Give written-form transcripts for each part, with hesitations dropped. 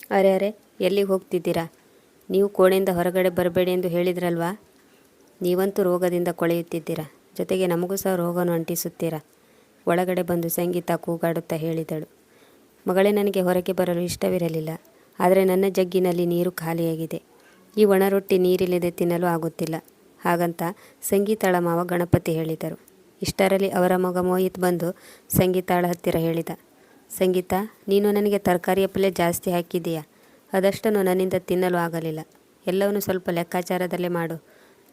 ಅರೆ ಅರೆ, ಎಲ್ಲಿಗೆ ಹೋಗ್ತಿದ್ದೀರಾ? ನೀವು ಕೋಣೆಯಿಂದ ಹೊರಗಡೆ ಬರಬೇಡಿ ಎಂದು ಹೇಳಿದ್ರಲ್ವಾ? ನೀವಂತೂ ರೋಗದಿಂದ ಕೊಳೆಯುತ್ತಿದ್ದೀರಾ, ಜೊತೆಗೆ ನಮಗೂ ಸಹ ರೋಗವನ್ನು ಅಂಟಿಸುತ್ತೀರಾ. ಒಳಗಡೆ ಬಂದು ಸಂಗೀತ ಕೂಗಾಡುತ್ತಾ ಹೇಳಿದಳು. ಮಗಳೇ, ನನಗೆ ಹೊರಗೆ ಬರಲು ಇಷ್ಟವಿರಲಿಲ್ಲ, ಆದರೆ ನನ್ನ ಜಗ್ಗಿನಲ್ಲಿ ನೀರು ಖಾಲಿಯಾಗಿದೆ. ಈ ಒಣ ರೊಟ್ಟಿ ನೀರಿಲ್ಲದೆ ತಿನ್ನಲು ಆಗುತ್ತಿಲ್ಲ, ಹಾಗಂತ ಸಂಗೀತಾಳ ಮಾವ ಗಣಪತಿ ಹೇಳಿದರು. ಇಷ್ಟರಲ್ಲಿ ಅವರ ಮಗ ಮೋಹಿತ್ ಬಂದು ಸಂಗೀತಾಳ ಹತ್ತಿರ ಹೇಳಿದ. ಸಂಗೀತ, ನೀನು ನನಗೆ ತರಕಾರಿಯ ಪಲ್ಯ ಜಾಸ್ತಿ ಹಾಕಿದ್ದೀಯಾ, ಅದಷ್ಟನ್ನು ನನ್ನಿಂದ ತಿನ್ನಲು ಆಗಲಿಲ್ಲ. ಎಲ್ಲವನ್ನೂ ಸ್ವಲ್ಪ ಲೆಕ್ಕಾಚಾರದಲ್ಲೇ ಮಾಡು,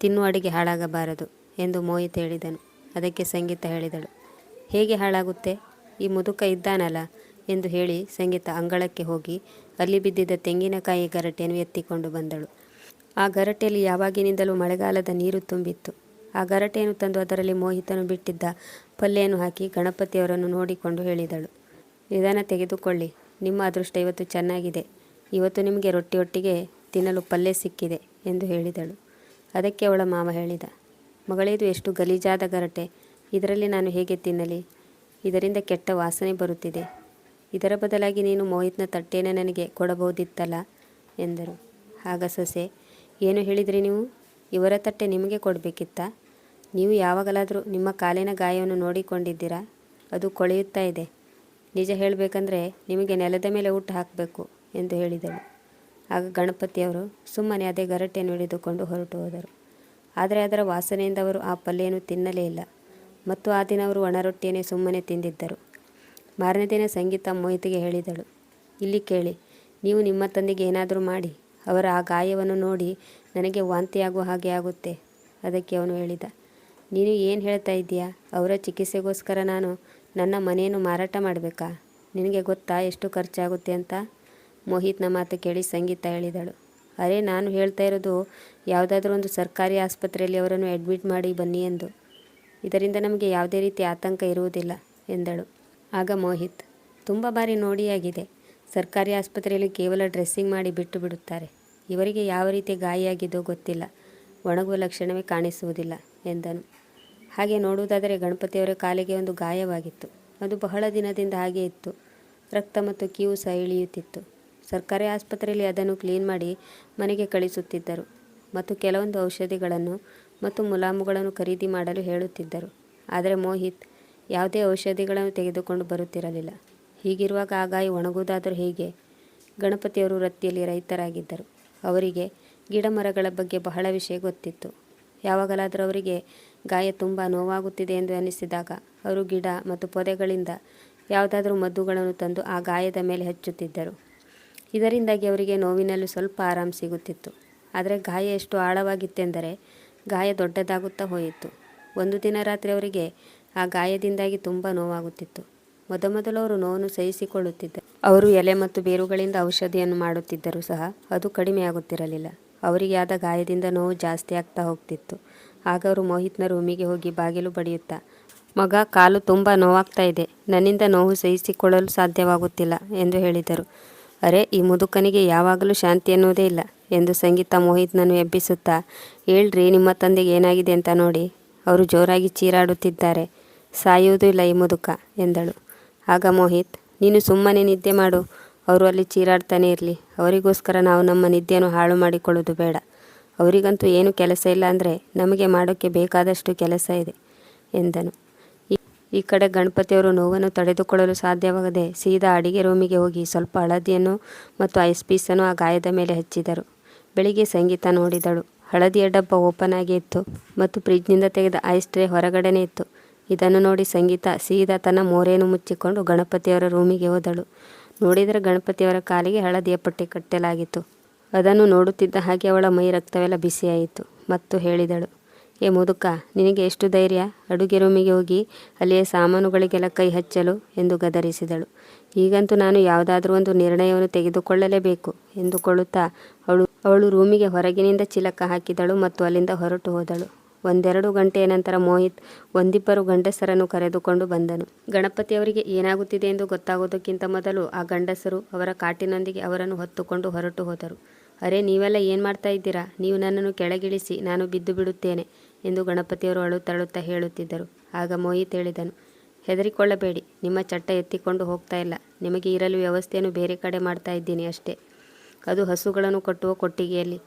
ತಿನ್ನುವ ಅಡಿಗೆ ಹಾಳಾಗಬಾರದು ಎಂದು ಮೋಹಿತ್ ಹೇಳಿದನು. ಅದಕ್ಕೆ ಸಂಗೀತ ಹೇಳಿದಳು, ಹೇಗೆ ಹಾಳಾಗುತ್ತೆ? ಈ ಮುದುಕ ಇದ್ದಾನಲ್ಲ ಎಂದು ಹೇಳಿ ಸಂಗೀತ ಅಂಗಳಕ್ಕೆ ಹೋಗಿ ಅಲ್ಲಿ ಬಿದ್ದಿದ್ದ ತೆಂಗಿನಕಾಯಿ ಗರಟೆಯನ್ನು ಎತ್ತಿಕೊಂಡು ಬಂದಳು. ಆ ಗರಟೆಯಲ್ಲಿ ಯಾವಾಗಿನಿಂದಲೂ ಮಳೆಗಾಲದ ನೀರು ತುಂಬಿತ್ತು. ಆ ಗರಟೆಯನ್ನು ತಂದು ಅದರಲ್ಲಿ ಮೋಹಿತನು ಬಿಟ್ಟಿದ್ದ ಪಲ್ಯವನ್ನು ಹಾಕಿ ಗಣಪತಿಯವರನ್ನು ನೋಡಿಕೊಂಡು ಹೇಳಿದಳು. ನಿಧಾನ ತೆಗೆದುಕೊಳ್ಳಿ, ನಿಮ್ಮ ಅದೃಷ್ಟ ಇವತ್ತು ಚೆನ್ನಾಗಿದೆ. ಇವತ್ತು ನಿಮಗೆ ರೊಟ್ಟಿಯೊಟ್ಟಿಗೆ ತಿನ್ನಲು ಪಲ್ಯ ಸಿಕ್ಕಿದೆ ಎಂದು ಹೇಳಿದಳು. ಅದಕ್ಕೆ ಅವಳ ಮಾವ ಹೇಳಿದ, ಮಗಳಿದು ಎಷ್ಟು ಗಲೀಜಾದ ಗರಟೆ, ಇದರಲ್ಲಿ ನಾನು ಹೇಗೆ ತಿನ್ನಲಿ? ಇದರಿಂದ ಕೆಟ್ಟ ವಾಸನೆ ಬರುತ್ತಿದೆ. ಇದರ ಬದಲಾಗಿ ನೀನು ಮೋಹಿತ್ನ ತಟ್ಟೆನೇ ನನಗೆ ಕೊಡಬಹುದಿತ್ತಲ್ಲ ಎಂದರು. ಆಗ ಸೊಸೆ, ಏನು ಹೇಳಿದ್ರಿ ನೀವು? ಇವರ ತಟ್ಟೆ ನಿಮಗೆ ಕೊಡಬೇಕಿತ್ತಾ? ನೀವು ಯಾವಾಗಲಾದರೂ ನಿಮ್ಮ ಕಾಲಿನ ಗಾಯವನ್ನು ನೋಡಿಕೊಂಡಿದ್ದೀರಾ? ಅದು ಕೊಳೆಯುತ್ತಾ ಇದೆ. ನಿಜ ಹೇಳಬೇಕಂದ್ರೆ ನಿಮಗೆ ನೆಲದ ಮೇಲೆ ಊಟ ಹಾಕಬೇಕು ಎಂದು ಹೇಳಿದಳು. ಆಗ ಗಣಪತಿಯವರು ಸುಮ್ಮನೆ ಅದೇ ಗರಟೆಯನ್ನು ಹಿಡಿದುಕೊಂಡು ಹೊರಟು ಹೋದರು. ಆದರೆ ಅದರ ವಾಸನೆಯಿಂದ ಅವರು ಆ ಪಲ್ಯವನ್ನು ತಿನ್ನಲೇ ಇಲ್ಲ, ಮತ್ತು ಆ ದಿನ ಅವರು ಒಣ ರೊಟ್ಟಿಯನ್ನೇ ಸುಮ್ಮನೆ ತಿಂದಿದ್ದರು. ಮಾರನೇ ದಿನ ಸಂಗೀತ ಮೋಹಿತಿಗೆ ಹೇಳಿದಳು, ಇಲ್ಲಿ ಕೇಳಿ, ನೀವು ನಿಮ್ಮ ತಂದೆಗೆ ಏನಾದರೂ ಮಾಡಿ, ಅವರ ಆ ಗಾಯವನ್ನು ನೋಡಿ ನನಗೆ ವಾಂತಿಯಾಗುವ ಹಾಗೆ ಆಗುತ್ತೆ. ಅದಕ್ಕೆ ಅವನು ಹೇಳಿದ, ನೀನು ಏನು ಹೇಳ್ತಾ ಇದ್ದೀಯಾ? ಅವರ ಚಿಕಿತ್ಸೆಗೋಸ್ಕರ ನಾನು ನನ್ನ ಮನೆಯನ್ನು ಮಾರಾಟ ಮಾಡಬೇಕಾ? ನಿನಗೆ ಗೊತ್ತಾ ಎಷ್ಟು ಖರ್ಚಾಗುತ್ತೆ ಅಂತ? ಮೋಹಿತ್ನ ಮಾತು ಕೇಳಿ ಸಂಗೀತ ಹೇಳಿದಳು, ಅರೆ, ನಾನು ಹೇಳ್ತಾ ಇರೋದು ಯಾವುದಾದ್ರೂ ಒಂದು ಸರ್ಕಾರಿ ಆಸ್ಪತ್ರೆಯಲ್ಲಿ ಅವರನ್ನು ಅಡ್ಮಿಟ್ ಮಾಡಿ ಬನ್ನಿ ಎಂದು. ಇದರಿಂದ ನಮಗೆ ಯಾವುದೇ ರೀತಿ ಆತಂಕ ಇರುವುದಿಲ್ಲ ಎಂದಳು. ಆಗ ಮೋಹಿತ್, ತುಂಬ ಬಾರಿ ನೋಡಿಯಾಗಿದೆ, ಸರ್ಕಾರಿ ಆಸ್ಪತ್ರೆಯಲ್ಲಿ ಕೇವಲ ಡ್ರೆಸ್ಸಿಂಗ್ ಮಾಡಿ ಬಿಟ್ಟು ಬಿಡುತ್ತಾರೆ. ಇವರಿಗೆ ಯಾವ ರೀತಿ ಗಾಯ ಆಗಿದ್ದೋ ಗೊತ್ತಿಲ್ಲ, ಒಣಗುವ ಲಕ್ಷಣವೇ ಕಾಣಿಸುವುದಿಲ್ಲ ಎಂದನು. ಹಾಗೆ ನೋಡುವುದಾದರೆ ಗಣಪತಿಯವರ ಕಾಲಿಗೆ ಒಂದು ಗಾಯವಾಗಿತ್ತು. ಅದು ಬಹಳ ದಿನದಿಂದ ಹಾಗೆ ಇತ್ತು. ರಕ್ತ ಮತ್ತು ಕೀವು ಸಹ ಇಳಿಯುತ್ತಿತ್ತು. ಸರ್ಕಾರಿ ಆಸ್ಪತ್ರೆಯಲ್ಲಿ ಅದನ್ನು ಕ್ಲೀನ್ ಮಾಡಿ ಮನೆಗೆ ಕಳಿಸುತ್ತಿದ್ದರು ಮತ್ತು ಕೆಲವೊಂದು ಔಷಧಿಗಳನ್ನು ಮತ್ತು ಮುಲಾಮುಗಳನ್ನು ಖರೀದಿ ಮಾಡಲು ಹೇಳುತ್ತಿದ್ದರು. ಆದರೆ ಮೋಹಿತ್ ಯಾವುದೇ ಔಷಧಿಗಳನ್ನು ತೆಗೆದುಕೊಂಡು ಬರುತ್ತಿರಲಿಲ್ಲ. ಹೀಗಿರುವಾಗ ಆ ಗಾಯ ಒಣಗುವುದಾದರೂ ಹೇಗೆ? ಗಣಪತಿಯವರು ವೃತ್ತಿಯಲ್ಲಿ ರೈತರಾಗಿದ್ದರು. ಅವರಿಗೆ ಗಿಡ ಮರಗಳ ಬಗ್ಗೆ ಬಹಳ ವಿಷಯ ಗೊತ್ತಿತ್ತು. ಯಾವಾಗಲಾದರೂ ಅವರಿಗೆ ಗಾಯ ತುಂಬ ನೋವಾಗುತ್ತಿದೆ ಎಂದು ಅನಿಸಿದಾಗ ಅವರು ಗಿಡ ಮತ್ತು ಪೊದೆಗಳಿಂದ ಯಾವುದಾದ್ರೂ ಮದ್ದುಗಳನ್ನು ತಂದು ಆ ಗಾಯದ ಮೇಲೆ ಹಚ್ಚುತ್ತಿದ್ದರು. ಇದರಿಂದಾಗಿ ಅವರಿಗೆ ನೋವಿನಲ್ಲೂ ಸ್ವಲ್ಪ ಆರಾಮ ಸಿಗುತ್ತಿತ್ತು. ಆದರೆ ಗಾಯ ಎಷ್ಟು ಆಳವಾಗಿತ್ತೆಂದರೆ ಗಾಯ ದೊಡ್ಡದಾಗುತ್ತಾ ಹೋಯಿತು. ಒಂದು ದಿನ ರಾತ್ರಿ ಅವರಿಗೆ ಆ ಗಾಯದಿಂದಾಗಿ ತುಂಬ ನೋವಾಗುತ್ತಿತ್ತು. ಮೊದಮೊದಲು ಅವರು ನೋವನ್ನು ಸಹಿಸಿಕೊಳ್ಳುತ್ತಿದ್ದರು. ಅವರು ಎಲೆ ಮತ್ತು ಬೇರುಗಳಿಂದ ಔಷಧಿಯನ್ನು ಮಾಡುತ್ತಿದ್ದರೂ ಸಹ ಅದು ಕಡಿಮೆಯಾಗುತ್ತಿರಲಿಲ್ಲ. ಅವರಿಗೆ ಆದ ಗಾಯದಿಂದ ನೋವು ಜಾಸ್ತಿ ಆಗ್ತಾ ಹೋಗ್ತಿತ್ತು. ಆಗ ಅವರು ಮೋಹಿತ್ನ ರೂಮಿಗೆ ಹೋಗಿ ಬಾಗಿಲು ಬಡಿಯುತ್ತಾ, ಮಗ, ಕಾಲು ತುಂಬ ನೋವಾಗ್ತಾ ಇದೆ, ನನ್ನಿಂದ ನೋವು ಸಹಿಸಿಕೊಳ್ಳಲು ಸಾಧ್ಯವಾಗುತ್ತಿಲ್ಲ ಎಂದು ಹೇಳಿದರು. ಅರೆ, ಈ ಮುದುಕನಿಗೆ ಯಾವಾಗಲೂ ಶಾಂತಿ ಎನ್ನುವುದೇ ಇಲ್ಲ ಎಂದು ಸಂಗೀತ ಮೋಹಿತ್ನನ್ನು ಎಬ್ಬಿಸುತ್ತಾ, ಹೇಳ್ರಿ, ನಿಮ್ಮ ತಂದೆಗೆ ಏನಾಗಿದೆ ಅಂತ ನೋಡಿ, ಅವರು ಜೋರಾಗಿ ಚೀರಾಡುತ್ತಿದ್ದಾರೆ, ಸಾಯುವುದೂ ಇಲ್ಲ ಈ ಮುದುಕ ಎಂದಳು. ಆಗ ಮೋಹಿತ್, ನೀನು ಸುಮ್ಮನೆ ನಿದ್ದೆ ಮಾಡು, ಅವರು ಅಲ್ಲಿ ಚೀರಾಡ್ತಾನೆ ಇರಲಿ, ಅವರಿಗೋಸ್ಕರ ನಾವು ನಮ್ಮ ನಿದ್ದೆಯನ್ನು ಹಾಳು ಮಾಡಿಕೊಳ್ಳೋದು ಬೇಡ. ಅವರಿಗಂತೂ ಏನು ಕೆಲಸ ಇಲ್ಲ ಅಂದರೆ ನಮಗೆ ಮಾಡೋಕ್ಕೆ ಬೇಕಾದಷ್ಟು ಕೆಲಸ ಇದೆ ಎಂದನು. ಈ ಕಡೆ ಗಣಪತಿಯವರು ನೋವನ್ನು ತಡೆದುಕೊಳ್ಳಲು ಸಾಧ್ಯವಾಗದೆ ಸೀದಾ ಅಡಿಗೆ ರೂಮಿಗೆ ಹೋಗಿ ಸ್ವಲ್ಪ ಹಳದಿಯನ್ನು ಮತ್ತು ಐಸ್ ಪೀಸನ್ನು ಆ ಗಾಯದ ಮೇಲೆ ಹಚ್ಚಿದರು. ಬೆಳಿಗ್ಗೆ ಸಂಗೀತ ನೋಡಿದಳು. ಹಳದಿಯ ಡಬ್ಬ ಓಪನ್ ಆಗಿ ಇತ್ತು ಮತ್ತು ಫ್ರಿಜ್ನಿಂದ ತೆಗೆದ ಐಸ್ ಟ್ರೇ ಹೊರಗಡೆನೇ ಇತ್ತು. ಇದನ್ನು ನೋಡಿ ಸಂಗೀತ ಸೀದಾ ತನ್ನ ಮೋರೆಯನ್ನು ಮುಚ್ಚಿಕೊಂಡು ಗಣಪತಿಯವರ ರೂಮಿಗೆ ಹೋದಳು. ನೋಡಿದರೆ ಗಣಪತಿಯವರ ಕಾಲಿಗೆ ಹಳದಿಯ ಪಟ್ಟಿ ಕಟ್ಟಲಾಗಿತ್ತು. ಅದನ್ನು ನೋಡುತ್ತಿದ್ದ ಹಾಗೆ ಅವಳ ಮೈ ರಕ್ತವೆಲ್ಲ ಬಿಸಿಯಾಯಿತು ಮತ್ತು ಹೇಳಿದಳು, ಏ ಮುದುಕ, ನಿನಗೆ ಎಷ್ಟು ಧೈರ್ಯ ಅಡುಗೆ ರೂಮಿಗೆ ಹೋಗಿ ಅಲ್ಲಿಯ ಸಾಮಾನುಗಳಿಗೆಲ್ಲ ಕೈ ಹಚ್ಚಲು ಎಂದು ಗದರಿಸಿದಳು. ಈಗಂತೂ ನಾನು ಯಾವುದಾದ್ರೂ ಒಂದು ನಿರ್ಣಯವನ್ನು ತೆಗೆದುಕೊಳ್ಳಲೇಬೇಕು ಎಂದುಕೊಳ್ಳುತ್ತಾ ಅವಳು ರೂಮಿಗೆ ಹೊರಗಿನಿಂದ ಚಿಲಕ ಹಾಕಿದಳು ಮತ್ತು ಅಲ್ಲಿಂದ ಹೊರಟು ಹೋದಳು. 1-2 ಗಂಟೆಯ ನಂತರ ಮೋಹಿತ್ ಒಂದಿಬ್ಬರು ಗಂಡಸರನ್ನು ಕರೆದುಕೊಂಡು ಬಂದನು. ಗಣಪತಿಯವರಿಗೆ ಏನಾಗುತ್ತಿದೆ ಎಂದು ಗೊತ್ತಾಗೋದಕ್ಕಿಂತ ಮೊದಲು ಆ ಗಂಡಸರು ಅವರ ಕಾಟಿನೊಂದಿಗೆ ಅವರನ್ನು ಹೊತ್ತುಕೊಂಡು ಹೊರಟು ಹೋದರು. ಅರೆ, ನೀವೆಲ್ಲ ಏನು ಮಾಡ್ತಾ ಇದ್ದೀರಾ? ನೀವು ನನ್ನನ್ನು ಕೆಳಗಿಳಿಸಿ, ನಾನು ಬಿದ್ದು ಬಿಡುತ್ತೇನೆ ಎಂದು ಗಣಪತಿಯವರು ಅಳುತ್ತಾ ಹೇಳುತ್ತಿದ್ದರು. ಆಗ ಮೋಹಿತ್ ಹೇಳಿದನು, ಹೆದರಿಕೊಳ್ಳಬೇಡಿ, ನಿಮ್ಮ ಚಟ್ಟ ಎತ್ತಿಕೊಂಡು ಹೋಗ್ತಾ ಇಲ್ಲ, ನಿಮಗೆ ಇರಲು ವ್ಯವಸ್ಥೆಯನ್ನು ಬೇರೆ ಕಡೆ ಮಾಡ್ತಾ ಇದ್ದೀನಿ ಅಷ್ಟೇ. ಅದು ಹಸುಗಳನ್ನು ಕಟ್ಟುವ ಕೊಟ್ಟಿಗೆಯಲ್ಲಿ.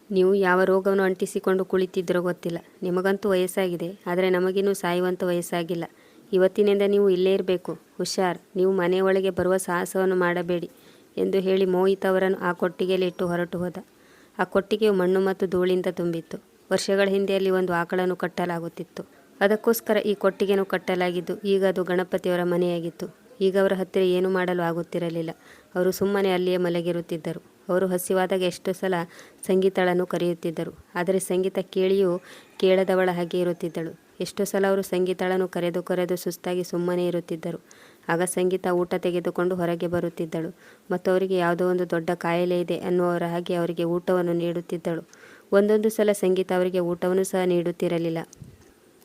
ನೀವು ಯಾವ ರೋಗವನ್ನು ಅಂಟಿಸಿಕೊಂಡು ಕುಳಿತಿದ್ರೋ ಗೊತ್ತಿಲ್ಲ. ನಿಮಗಂತೂ ವಯಸ್ಸಾಗಿದೆ, ಆದರೆ ನಮಗಿನ್ನೂ ಸಾಯುವಂಥ ವಯಸ್ಸಾಗಿಲ್ಲ. ಇವತ್ತಿನಿಂದ ನೀವು ಇಲ್ಲೇ ಇರಬೇಕು. ಹುಷಾರ್, ನೀವು ಮನೆಯೊಳಗೆ ಬರುವ ಸಾಹಸವನ್ನು ಮಾಡಬೇಡಿ ಎಂದು ಹೇಳಿ ಮೋಹಿತ್ ಅವರನ್ನು ಆ ಕೊಟ್ಟಿಗೆಯಲ್ಲಿ ಇಟ್ಟು ಹೊರಟು ಹೋದ. ಆ ಕೊಟ್ಟಿಗೆಯು ಮಣ್ಣು ಮತ್ತು ಧೂಳಿಂದ ತುಂಬಿತ್ತು. ವರ್ಷಗಳ ಹಿಂದೆ ಅಲ್ಲಿ ಒಂದು ಆಕಳನ್ನು ಕಟ್ಟಲಾಗುತ್ತಿತ್ತು. ಅದಕ್ಕೋಸ್ಕರ ಈ ಕೊಟ್ಟಿಗೆಯನ್ನು ಕಟ್ಟಲಾಗಿದ್ದು ಈಗ ಅದು ಗಣಪತಿಯವರ ಮನೆಯಾಗಿತ್ತು. ಈಗ ಅವರ ಹತ್ತಿರ ಏನು ಮಾಡಲು ಆಗುತ್ತಿರಲಿಲ್ಲ. ಅವರು ಸುಮ್ಮನೆ ಅಲ್ಲಿಯೇ ಮಲಗಿರುತ್ತಿದ್ದರು. ಅವರು ಹಸಿವಾದಾಗ ಎಷ್ಟೋ ಸಲ ಸಂಗೀತಳನ್ನು ಕರೆಯುತ್ತಿದ್ದರು. ಆದರೆ ಸಂಗೀತ ಕೇಳಿಯೂ ಕೇಳದವಳ ಹಾಗೆ ಇರುತ್ತಿದ್ದಳು. ಎಷ್ಟೋ ಸಲ ಅವರು ಸಂಗೀತಳನ್ನು ಕರೆದು ಕರೆದು ಸುಸ್ತಾಗಿ ಸುಮ್ಮನೆ ಇರುತ್ತಿದ್ದರು. ಆಗ ಸಂಗೀತ ಊಟ ತೆಗೆದುಕೊಂಡು ಹೊರಗೆ ಬರುತ್ತಿದ್ದಳು ಮತ್ತು ಅವರಿಗೆ ಯಾವುದೋ ಒಂದು ದೊಡ್ಡ ಕಾಯಿಲೆ ಇದೆ ಅನ್ನುವರ ಹಾಗೆ ಅವರಿಗೆ ಊಟವನ್ನು ನೀಡುತ್ತಿದ್ದಳು. ಒಂದೊಂದು ಸಲ ಸಂಗೀತ ಅವರಿಗೆ ಊಟವನ್ನು ಸಹ ನೀಡುತ್ತಿರಲಿಲ್ಲ.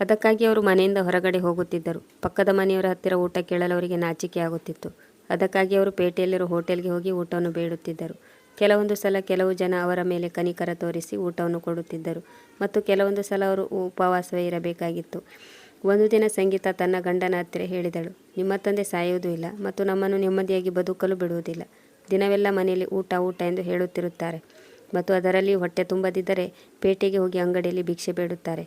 ಅದಕ್ಕಾಗಿ ಅವರು ಮನೆಯಿಂದ ಹೊರಗಡೆ ಹೋಗುತ್ತಿದ್ದರು. ಪಕ್ಕದ ಮನೆಯವರ ಹತ್ತಿರ ಊಟ ಕೇಳಲು ಅವರಿಗೆ ನಾಚಿಕೆ ಆಗುತ್ತಿತ್ತು. ಅದಕ್ಕಾಗಿ ಅವರು ಪೇಟೆಯಲ್ಲಿರೋ ಹೋಟೆಲ್ಗೆ ಹೋಗಿ ಊಟವನ್ನು ಬೇಡುತ್ತಿದ್ದರು. ಕೆಲವೊಂದು ಸಲ ಕೆಲವು ಜನ ಅವರ ಮೇಲೆ ಕನಿಕರ ತೋರಿಸಿ ಊಟವನ್ನು ಕೊಡುತ್ತಿದ್ದರು ಮತ್ತು ಕೆಲವೊಂದು ಸಲ ಅವರು ಉಪವಾಸವೇ ಇರಬೇಕಾಗಿತ್ತು. ಒಂದು ದಿನ ಸಂಗೀತ ತನ್ನ ಗಂಡನ ಹತ್ತಿರ ಹೇಳಿದಳು, ನಿಮ್ಮ ತಂದೆ ಸಾಯುವುದೂ ಇಲ್ಲ ಮತ್ತು ನಮ್ಮನ್ನು ನೆಮ್ಮದಿಯಾಗಿ ಬದುಕಲು ಬಿಡುವುದಿಲ್ಲ. ದಿನವೆಲ್ಲ ಮನೆಯಲ್ಲಿ ಊಟ ಊಟ ಎಂದು ಹೇಳುತ್ತಿರುತ್ತಾರೆ ಮತ್ತು ಅದರಲ್ಲಿ ಹೊಟ್ಟೆ ತುಂಬದಿದ್ದರೆ ಪೇಟೆಗೆ ಹೋಗಿ ಅಂಗಡಿಯಲ್ಲಿ ಭಿಕ್ಷೆ ಬೇಡುತ್ತಾರೆ.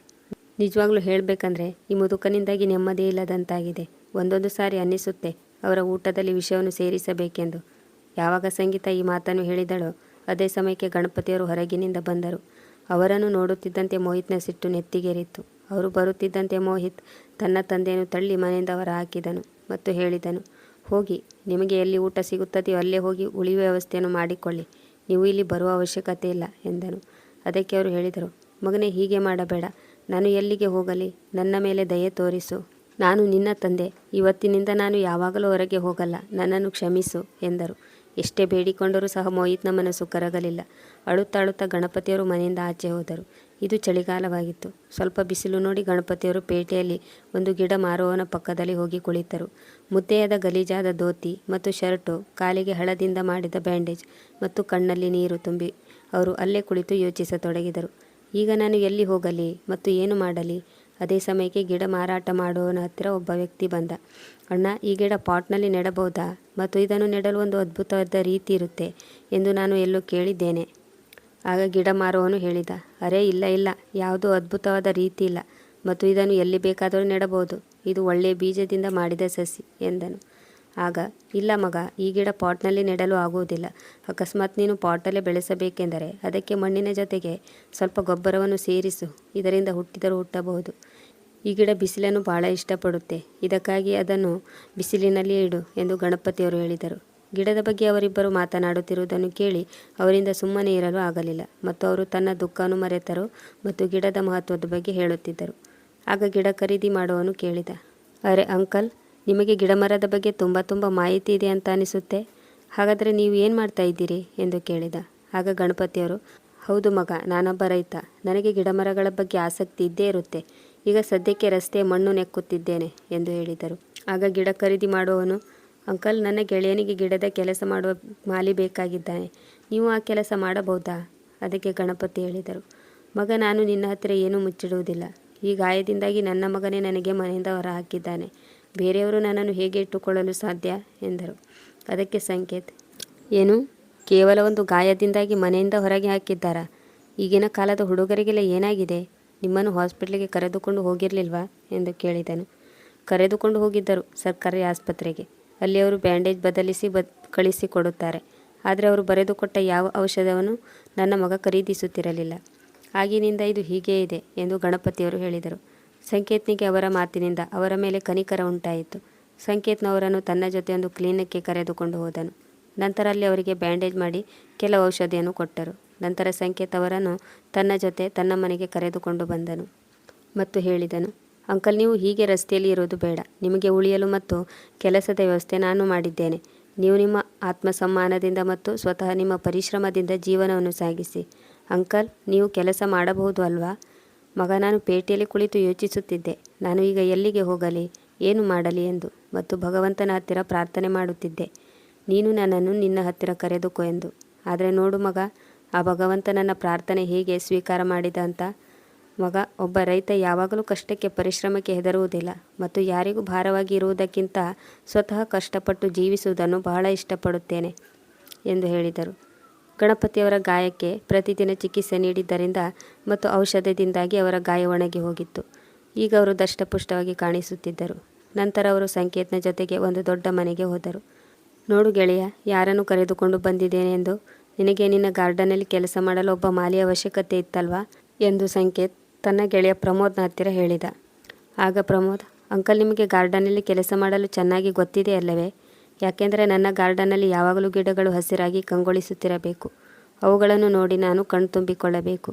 ನಿಜವಾಗ್ಲೂ ಹೇಳಬೇಕಂದ್ರೆ ಈ ಮುದುಕನಿಂದಾಗಿ ನೆಮ್ಮದಿ ಇಲ್ಲದಂತಾಗಿದೆ. ಒಂದೊಂದು ಸಾರಿ ಅನ್ನಿಸುತ್ತೆ ಅವರ ಊಟದಲ್ಲಿ ವಿಷವನ್ನು ಸೇರಿಸಬೇಕೆಂದು. ಯಾವಾಗ ಸಂಗೀತ ಈ ಮಾತನ್ನು ಹೇಳಿದಳೋ ಅದೇ ಸಮಯಕ್ಕೆ ಗಣಪತಿಯವರು ಹೊರಗಿನಿಂದ ಬಂದರು. ಅವರನ್ನು ನೋಡುತ್ತಿದ್ದಂತೆ ಮೋಹಿತ್ನ ಸಿಟ್ಟು ನೆತ್ತಿಗೇರಿತ್ತು. ಅವರು ಬರುತ್ತಿದ್ದಂತೆ ಮೋಹಿತ್ ತನ್ನ ತಂದೆಯನ್ನು ತಳ್ಳಿ ಮನೆಯಿಂದ ಹೊರ ಹಾಕಿದನು ಮತ್ತು ಹೇಳಿದನು, ಹೋಗಿ, ನಿಮಗೆ ಎಲ್ಲಿ ಊಟ ಸಿಗುತ್ತದೆಯೋ ಅಲ್ಲೇ ಹೋಗಿ ಉಳಿಯುವ ವ್ಯವಸ್ಥೆಯನ್ನು ಮಾಡಿಕೊಳ್ಳಿ. ನೀವು ಇಲ್ಲಿ ಬರುವ ಅವಶ್ಯಕತೆ ಇಲ್ಲ ಎಂದನು. ಅದಕ್ಕೆ ಅವರು ಹೇಳಿದರು, ಮಗನೇ, ಹೀಗೆ ಮಾಡಬೇಡ. ನಾನು ಎಲ್ಲಿಗೆ ಹೋಗಲಿ? ನನ್ನ ಮೇಲೆ ದಯೆ ತೋರಿಸು. ನಾನು ನಿನ್ನ ತಂದೆ. ಇವತ್ತಿನಿಂದ ನಾನು ಯಾವಾಗಲೂ ಹೊರಗೆ ಹೋಗಲ್ಲ. ನನ್ನನ್ನು ಕ್ಷಮಿಸು ಎಂದರು. ಎಷ್ಟೇ ಬೇಡಿಕೊಂಡರೂ ಸಹ ಮೋಹಿತ್ನ ಮನಸ್ಸು ಕರಗಲಿಲ್ಲ. ಅಳುತ್ತಾ ಅಳುತ್ತಾ ಗಣಪತಿಯವರು ಮನೆಯಿಂದ ಆಚೆ ಹೋದರು. ಇದು ಚಳಿಗಾಲವಾಗಿತ್ತು. ಸ್ವಲ್ಪ ಬಿಸಿಲು ನೋಡಿ ಗಣಪತಿಯವರು ಪೇಟೆಯಲ್ಲಿ ಒಂದು ಗಿಡ ಮಾರುವವನ ಪಕ್ಕದಲ್ಲಿ ಹೋಗಿ ಕುಳಿತರು. ಮುದ್ದೆಯಾದ ಗಲೀಜಾದ ಧೋತಿ ಮತ್ತು ಶರ್ಟು, ಕಾಲಿಗೆ ಹಳದಿಂದ ಮಾಡಿದ ಬ್ಯಾಂಡೇಜ್ ಮತ್ತು ಕಣ್ಣಲ್ಲಿ ನೀರು ತುಂಬಿ ಅವರು ಅಲ್ಲೇ ಕುಳಿತು ಯೋಚಿಸತೊಡಗಿದರು. ಈಗ ನಾನು ಎಲ್ಲಿ ಹೋಗಲಿ ಮತ್ತು ಏನು ಮಾಡಲಿ? ಅದೇ ಸಮಯಕ್ಕೆ ಗಿಡ ಮಾರಾಟ ಮಾಡುವವನ ಹತ್ತಿರ ಒಬ್ಬ ವ್ಯಕ್ತಿ ಬಂದ. ಅಣ್ಣ, ಈ ಗಿಡ ಪಾಟ್ನಲ್ಲಿ ನೆಡಬಹುದಾ? ಮತ್ತು ಇದನ್ನು ನೆಡಲು ಒಂದು ಅದ್ಭುತವಾದ ರೀತಿ ಇರುತ್ತೆ ಎಂದು ನಾನು ಎಲ್ಲೋ ಕೇಳಿದ್ದೇನೆ. ಆಗ ಗಿಡ ಮಾರುವವನು ಹೇಳಿದ, ಅರೆ ಇಲ್ಲ ಇಲ್ಲ, ಯಾವುದೂ ಅದ್ಭುತವಾದ ರೀತಿ ಇಲ್ಲ ಮತ್ತು ಇದನ್ನು ಎಲ್ಲಿ ಬೇಕಾದರೂ ನೆಡಬಹುದು. ಇದು ಒಳ್ಳೆಯ ಬೀಜದಿಂದ ಮಾಡಿದ ಸಸಿ ಎಂದನು. ಆಗ, ಇಲ್ಲ ಮಗ, ಈ ಗಿಡ ಪಾಟ್ನಲ್ಲಿ ನೆಡಲು ಆಗುವುದಿಲ್ಲ. ಅಕಸ್ಮಾತ್ ನೀನು ಪಾಟಲ್ಲೇ ಬೆಳೆಸಬೇಕೆಂದರೆ ಅದಕ್ಕೆ ಮಣ್ಣಿನ ಜೊತೆಗೆ ಸ್ವಲ್ಪ ಗೊಬ್ಬರವನ್ನು ಸೇರಿಸು. ಇದರಿಂದ ಹುಟ್ಟಿದರೂ ಹುಟ್ಟಬಹುದು. ಈ ಗಿಡ ಬಿಸಿಲನ್ನು ಬಹಳ ಇಷ್ಟಪಡುತ್ತೆ. ಇದಕ್ಕಾಗಿ ಅದನ್ನು ಬಿಸಿಲಿನಲ್ಲಿಯೇ ಇಡು ಎಂದು ಗಣಪತಿಯವರು ಹೇಳಿದರು. ಗಿಡದ ಬಗ್ಗೆ ಅವರಿಬ್ಬರು ಮಾತನಾಡುತ್ತಿರುವುದನ್ನು ಕೇಳಿ ಅವರಿಂದ ಸುಮ್ಮನೆ ಇರಲು ಆಗಲಿಲ್ಲ ಮತ್ತು ಅವರು ತನ್ನ ದುಃಖವನ್ನು ಮರೆತರು ಮತ್ತು ಗಿಡದ ಮಹತ್ವದ ಬಗ್ಗೆ ಹೇಳುತ್ತಿದ್ದರು. ಆಗ ಗಿಡ ಖರೀದಿ ಮಾಡುವವನು ಕೇಳಿದ, ಅರೆ ಅಂಕಲ್, ನಿಮಗೆ ಗಿಡ ಮರದ ಬಗ್ಗೆ ತುಂಬ ಮಾಹಿತಿ ಇದೆ ಅಂತ ಅನಿಸುತ್ತೆ. ಹಾಗಾದರೆ ನೀವು ಏನು ಮಾಡ್ತಾ ಇದ್ದೀರಿ ಎಂದು ಕೇಳಿದ. ಆಗ ಗಣಪತಿಯವರು, ಹೌದು ಮಗ, ನಾನೊಬ್ಬ ರೈತ. ನನಗೆ ಗಿಡ ಮರಗಳ ಬಗ್ಗೆ ಆಸಕ್ತಿ ಇದ್ದೇ ಇರುತ್ತೆ. ಈಗ ಸದ್ಯಕ್ಕೆ ರಸ್ತೆಯ ಮಣ್ಣು ನೆಕ್ಕುತ್ತಿದ್ದೇನೆ ಎಂದು ಹೇಳಿದರು. ಆಗ ಗಿಡ ಖರೀದಿ ಮಾಡುವವನು, ಅಂಕಲ್, ನನ್ನ ಗೆಳೆಯನಿಗೆ ಗಿಡದ ಕೆಲಸ ಮಾಡುವ ಮಾಲಿ ಬೇಕಾಗಿದ್ದಾನೆ. ನೀವು ಆ ಕೆಲಸ ಮಾಡಬಹುದಾ? ಅದಕ್ಕೆ ಗಣಪತಿ ಹೇಳಿದರು, ಮಗ, ನಾನು ನಿನ್ನ ಹತ್ತಿರ ಏನೂ ಮುಚ್ಚಿಡುವುದಿಲ್ಲ. ಈ ಗಾಯದಿಂದಾಗಿ ನನ್ನ ಮಗನೇ ನನಗೆ ಮನೆಯಿಂದ ಹೊರ ಹಾಕಿದ್ದಾನೆ. ಬೇರೆಯವರು ನನ್ನನ್ನು ಹೇಗೆ ಇಟ್ಟುಕೊಳ್ಳಲು ಸಾಧ್ಯ ಎಂದರು. ಅದಕ್ಕೆ ಸಂಕೇತ್, ಏನು, ಕೇವಲ ಒಂದು ಗಾಯದಿಂದಾಗಿ ಮನೆಯಿಂದ ಹೊರಗೆ ಹಾಕಿದ್ದಾರಾ? ಈಗಿನ ಕಾಲದ ಹುಡುಗರಿಗೆಲ್ಲ ಏನಾಗಿದೆ? ನಿಮ್ಮನ್ನು ಹಾಸ್ಪಿಟ್ಲಿಗೆ ಕರೆದುಕೊಂಡು ಹೋಗಿರಲಿಲ್ವಾ ಎಂದು ಕೇಳಿದನು. ಕರೆದುಕೊಂಡು ಹೋಗಿದ್ದರು ಸರ್ಕಾರಿ ಆಸ್ಪತ್ರೆಗೆ. ಅಲ್ಲಿ ಅವರು ಬ್ಯಾಂಡೇಜ್ ಬದಲಿಸಿ ಕಳಿಸಿಕೊಡುತ್ತಾರೆ. ಆದರೆ ಅವರು ಬರೆದುಕೊಟ್ಟ ಯಾವ ಔಷಧವನ್ನು ನನ್ನ ಮಗ ಖರೀದಿಸುತ್ತಿರಲಿಲ್ಲ. ಆಗಿನಿಂದ ಇದು ಹೀಗೇ ಇದೆ ಎಂದು ಗಣಪತಿಯವರು ಹೇಳಿದರು. ಸಂಕೇತ್ನಿಗೆ ಅವರ ಮಾತಿನಿಂದ ಅವರ ಮೇಲೆ ಕನಿಕರ ಉಂಟಾಯಿತು. ಸಂಕೇತ್ನವರನ್ನು ತನ್ನ ಜೊತೆ ಒಂದು ಕ್ಲಿನಿಕ್ಗೆ ಕರೆದುಕೊಂಡು ಹೋದನು. ನಂತರ ಅಲ್ಲಿ ಅವರಿಗೆ ಬ್ಯಾಂಡೇಜ್ ಮಾಡಿ ಕೆಲವು ಔಷಧಿಯನ್ನು ಕೊಟ್ಟರು. ನಂತರ ಸಂಕೇತ್ ಅವರನ್ನು ತನ್ನ ಜೊತೆ ತನ್ನ ಮನೆಗೆ ಕರೆದುಕೊಂಡು ಬಂದನು ಮತ್ತು ಹೇಳಿದನು, ಅಂಕಲ್, ನೀವು ಹೀಗೆ ರಸ್ತೆಯಲ್ಲಿ ಇರೋದು ಬೇಡ. ನಿಮಗೆ ಉಳಿಯಲು ಮತ್ತು ಕೆಲಸದ ವ್ಯವಸ್ಥೆ ನಾನು ಮಾಡಿದ್ದೇನೆ. ನೀವು ನಿಮ್ಮ ಆತ್ಮಸಮ್ಮಾನದಿಂದ ಮತ್ತು ಸ್ವತಃ ನಿಮ್ಮ ಪರಿಶ್ರಮದಿಂದ ಜೀವನವನ್ನು ಸಾಗಿಸಿ. ಅಂಕಲ್, ನೀವು ಕೆಲಸ ಮಾಡಬಹುದು ಅಲ್ವಾ? ಮಗ, ನಾನು ಪೇಟೆಯಲ್ಲಿ ಕುಳಿತು ಯೋಚಿಸುತ್ತಿದ್ದೆ, ನಾನು ಈಗ ಎಲ್ಲಿಗೆ ಹೋಗಲಿ, ಏನು ಮಾಡಲಿ ಎಂದು, ಮತ್ತು ಭಗವಂತನ ಹತ್ತಿರ ಪ್ರಾರ್ಥನೆ ಮಾಡುತ್ತಿದ್ದೆ, ನೀನು ನನ್ನನ್ನು ನಿನ್ನ ಹತ್ತಿರ ಕರೆದುಕೋ ಎಂದು. ಆದರೆ ನೋಡು ಮಗ, ಆ ಭಗವಂತ ನನ್ನ ಪ್ರಾರ್ಥನೆ ಹೇಗೆ ಸ್ವೀಕಾರ ಮಾಡಿದ ಅಂತ. ಮಗ, ಒಬ್ಬ ರೈತ ಯಾವಾಗಲೂ ಕಷ್ಟಕ್ಕೆ ಪರಿಶ್ರಮಕ್ಕೆ ಹೆದರುವುದಿಲ್ಲ ಮತ್ತು ಯಾರಿಗೂ ಭಾರವಾಗಿ ಇರುವುದಕ್ಕಿಂತ ಸ್ವತಃ ಕಷ್ಟಪಟ್ಟು ಜೀವಿಸುವುದನ್ನು ಬಹಳ ಇಷ್ಟಪಡುತ್ತೇನೆ ಎಂದು ಹೇಳಿದರು. ಗಣಪತಿಯವರ ಗಾಯಕ್ಕೆ ಪ್ರತಿದಿನ ಚಿಕಿತ್ಸೆ ನೀಡಿದ್ದರಿಂದ ಮತ್ತು ಔಷಧದಿಂದಾಗಿ ಅವರ ಗಾಯ ಒಣಗಿ ಹೋಗಿತ್ತು. ಈಗ ಅವರು ದಷ್ಟಪುಷ್ಟವಾಗಿ ಕಾಣಿಸುತ್ತಿದ್ದರು. ನಂತರ ಅವರು ಸಂಕೇತ್ನ ಜೊತೆಗೆ ಒಂದು ದೊಡ್ಡ ಮನೆಗೆ ಹೋದರು. ನೋಡು ಗೆಳೆಯ, ಯಾರನ್ನು ಕರೆದುಕೊಂಡು ಬಂದಿದ್ದೇನೆ ಎಂದು. ನಿನಗೆ ನಿನ್ನ ಗಾರ್ಡನ್ನಲ್ಲಿ ಕೆಲಸ ಮಾಡಲು ಒಬ್ಬ ಮಾಲಿಯ ಅವಶ್ಯಕತೆ ಇತ್ತಲ್ವಾ ಎಂದು ಸಂಕೇತ್ ತನ್ನ ಗೆಳೆಯ ಪ್ರಮೋದ್ನ ಹತ್ತಿರ ಹೇಳಿದ. ಆಗ ಪ್ರಮೋದ್, ಅಂಕಲ್, ನಿಮಗೆ ಗಾರ್ಡನ್ನಲ್ಲಿ ಕೆಲಸ ಮಾಡಲು ಚೆನ್ನಾಗಿ ಗೊತ್ತಿದೆ ಅಲ್ಲವೇ? ಯಾಕೆಂದರೆ ನನ್ನ ಗಾರ್ಡನ್ನಲ್ಲಿ ಯಾವಾಗಲೂ ಗಿಡಗಳು ಹಸಿರಾಗಿ ಕಂಗೊಳಿಸುತ್ತಿರಬೇಕು. ಅವುಗಳನ್ನು ನೋಡಿ ನಾನು ಕಣ್ತುಂಬಿಕೊಳ್ಳಬೇಕು.